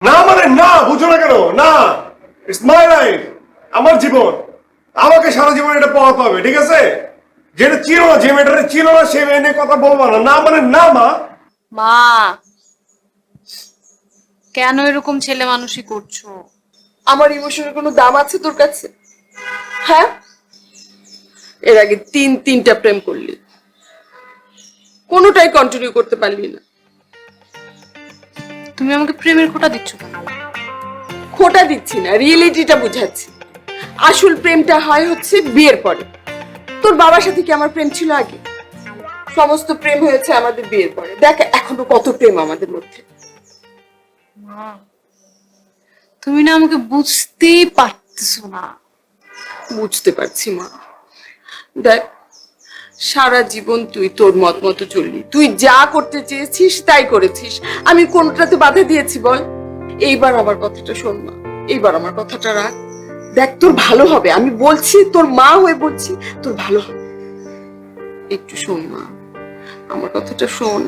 না মানে না, বুঝো না কেন? না, ইটস মাই লাইফ, আমার জীবন, আমাকে সারা জীবন এটা পড়াতে হবে, ঠিক আছে? যেটা ছিল না, যে মেয়েটা ছিল না, সে মেয়ে নিয়ে কথা বলবো না। না মানে না মা। মা, কেন এরকম ছেলে মানুষই করছো? আমার ইমোশনের কোনো দাম আছে তোর কাছে? হ্যাঁ, এর আগে তিনটা প্রেম করলি, কোনোটাই কন্টিনিউ করতে পারলি না। তুমি আমাকে প্রেমের খোঁটা দিচ্ছ কেন? খোটা দিচ্ছি না, রিয়েলিটিটা বুঝাচ্ছি। আসল প্রেমটা হয় হচ্ছে বিয়ের পরে। তোর বাবার সাথে কি আমার প্রেম ছিল আগে? সমস্ত প্রেম হয়েছে আমাদের বিয়ের পরে। দেখ এখনো কত প্রেম আমাদের মধ্যে। মা, তুমি না আমাকে বুঝতেই পারতেছো না। বুঝতে পারছি মা। দেখ, সারা জীবন তুই তোর মত মতো চললি, তুই যা করতে চেয়েছিস তাই করেছিস। আমি কোনটাতে বাধা দিয়েছি বল? এইবার আমার কথাটা শোন মা, এইবার আমার কথাটা রাখ। দেখ তোর ভালো হবে, আমি বলছি, তোর মা হয়ে বলছি, তোর ভালো হবে। একটু শোন মা, আমার কথাটা শোন।